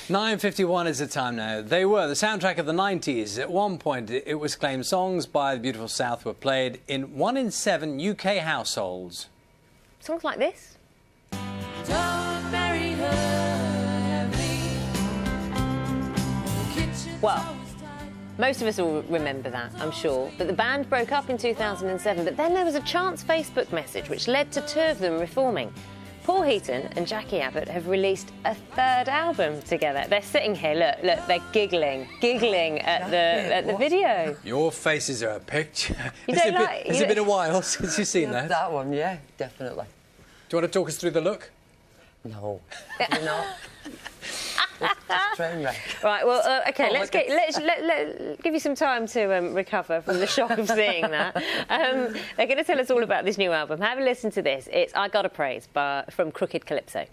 9:51 is the time now. They were the soundtrack of the 90s. At one point, it was claimed songs by the Beautiful South were played in 1 in 7 UK households. Songs like this? Don't bury her heavily. Well, most of us will remember that, I'm sure. But the band broke up in 2007, but then there was a chance Facebook message which led to two of them reforming. Paul Heaton and Jacqui Abbot have released a third album together. They're sitting here, look, they're giggling at the video. Your faces are a picture. It's been a while since you've seen that. That one, yeah, definitely. Do you want to talk us through the look? No, you're not. It's train wreck. Right, well, OK, let's give you some time to recover from the shock of seeing that. They're going to tell us all about this new album. Have a listen to this. It's I Gotta Praise from Crooked Calypso.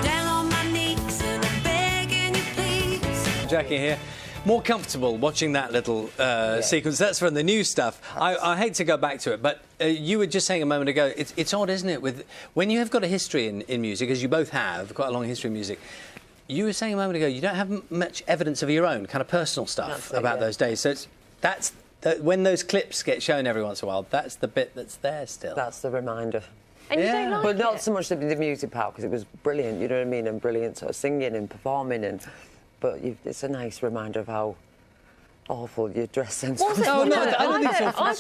Down on my knees and I'm begging you, please. Jacqui here. More comfortable watching that little sequence. That's from the new stuff. I hate to go back to it, but you were just saying a moment ago, it's odd, isn't it, when you have got a history in music, as you both have, quite a long history in music, you were saying a moment ago, you don't have much evidence of your own kind of personal stuff about those days. So when those clips get shown every once in a while, that's the bit that's there still. That's the reminder. And you don't like But not it? so much the music part, because it was brilliant, you know what I mean, and brilliant sort of singing and performing, but it's a nice reminder of how awful your dress sense was. No, I don't think so. I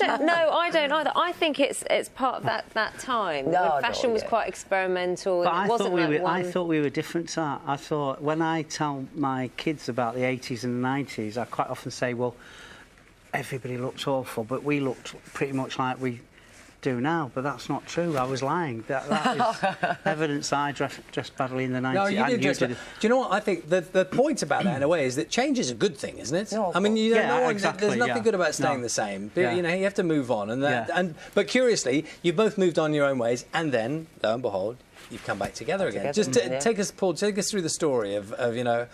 don't either. I think it's part of that time. When fashion was quite experimental. But And I thought we were different to that. I thought when I tell my kids about the 80s and the 90s, I quite often say, well, everybody looked awful, but we looked pretty much like we do now, but that's not true. I was lying. That is evidence I dressed badly in the 90s. No, you did dress badly. Do you know what? I think the point about that, in a way, is that change is a good thing, isn't it? No, I mean, exactly, there's nothing good about staying the same. But, you know, you have to move on. But curiously, you've both moved on your own ways, and then, lo and behold, you've come back together again. Just take us, Paul, take us through the story of you know,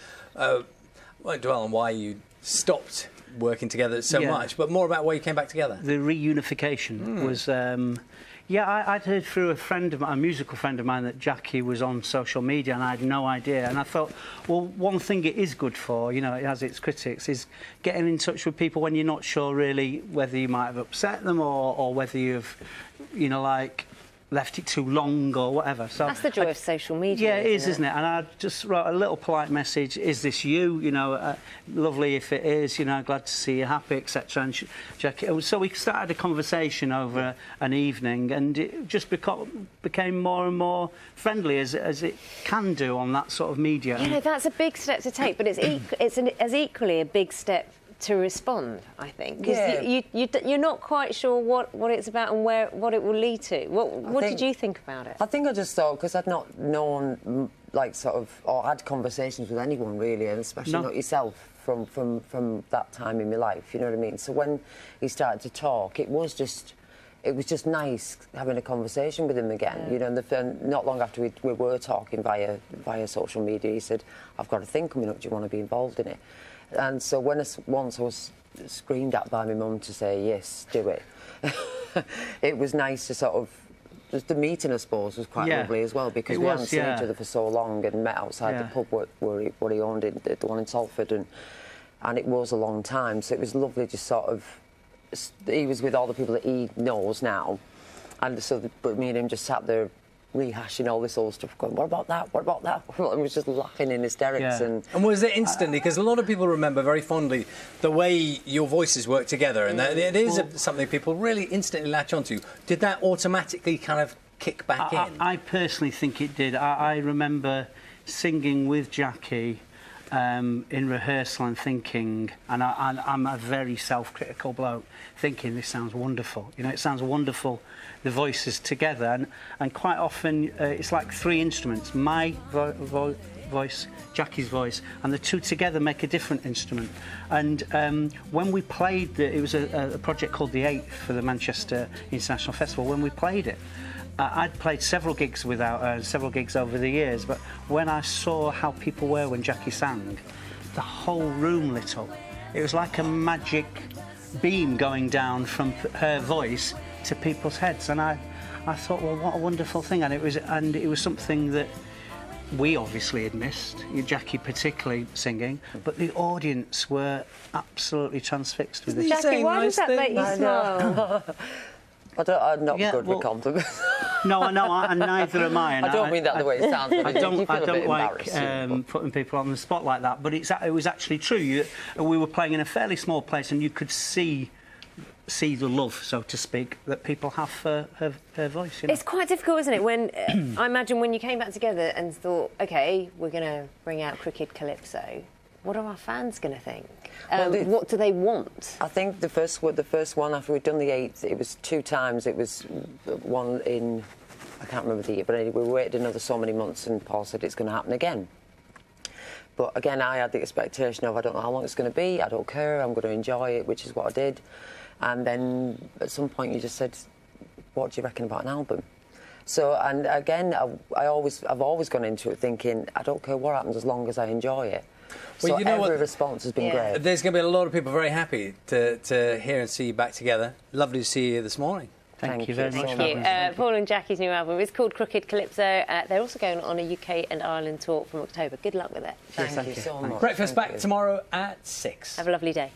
won't dwell on why you stopped working together so much, but more about why you came back together. The reunification was... I'd heard through a musical friend of mine, that Jacqui was on social media, and I had no idea. And I thought, well, one thing it is good for, you know, it has its critics, is getting in touch with people when you're not sure really whether you might have upset them or whether you've, you know, like, left it too long or whatever. So that's the joy of social media. Yeah, it is, isn't it? And I just wrote a little polite message. Is this you? You know, lovely if it is. You know, glad to see you happy, etc. And Jacqui, so we started a conversation over an evening, and it just became more and more friendly, as it can do on that sort of media. You know, that's a big step to take, but it's as equally a big step to respond, I think, because you're not quite sure what it's about and what it will lead to. What did you think about it? I think I just thought, because I'd not known, like, sort of, or had conversations with anyone really, and especially not yourself from that time in my life. You know what I mean? So when he started to talk, it was just nice having a conversation with him again. You know, and not long after we were talking via social media, he said, "I've got a thing coming up. Do you want to be involved in it?" And so once I was screamed at by my mum to say, yes, do it, it was nice to sort of... Just the meeting, I suppose, was quite lovely as well, because we hadn't seen each other for so long and met outside the pub where he owned it, the one in Salford, and it was a long time, so it was lovely just sort of... He was with all the people that he knows now, and so but me and him just sat there rehashing all this old stuff, going, what about that, what about that? And was just laughing in hysterics. And was it instantly, because a lot of people remember very fondly the way your voices work together, and that it is something people really instantly latch onto. Did that automatically kind of kick back in? I personally think it did. I remember singing with Jacqui in rehearsal and thinking, and I'm a very self-critical bloke, thinking this sounds wonderful. You know, it sounds wonderful, the voices together, and quite often it's like three instruments: my voice, Jacqui's voice, and the two together make a different instrument. And when we played, it was a project called The Eighth for the Manchester International Festival. When we played it, I'd played several gigs over the years, but when I saw how people were when Jacqui sang, the whole room lit up. It was like a magic beam going down from her voice to people's heads, and I thought, well, what a wonderful thing, and it was something that we obviously had missed, Jackie particularly singing, but the audience were absolutely transfixed with it. Jackie, why does that make you smile? I'm not good with compliments. No, and neither am I. And I don't mean that the way it sounds. I don't like putting people on the spot like that, but it was actually true. We were playing in a fairly small place, and you could see the love, so to speak, that people have for her voice. You know? It's quite difficult, isn't it? When I imagine when you came back together and thought, OK, we're going to bring out Crooked Calypso, what are our fans going to think? What do they want? I think the first one, after we'd done the 8, it was 2 times. It was one in, I can't remember the year, but anyway, we waited another so many months, and Paul said it's going to happen again. But again, I had the expectation of, I don't know how long it's going to be, I don't care, I'm going to enjoy it, which is what I did. And then at some point you just said, what do you reckon about an album? So, and again, I've always gone into it thinking, I don't care what happens as long as I enjoy it. Well, so you know every response has been great. There's going to be a lot of people very happy to hear and see you back together. Lovely to see you this morning. Thank you very much. Thank you. Paul and Jackie's new album is called Crooked Calypso. They're also going on a UK and Ireland tour from October. Good luck with it. Thank you so much. Breakfast back tomorrow at 6. Have a lovely day.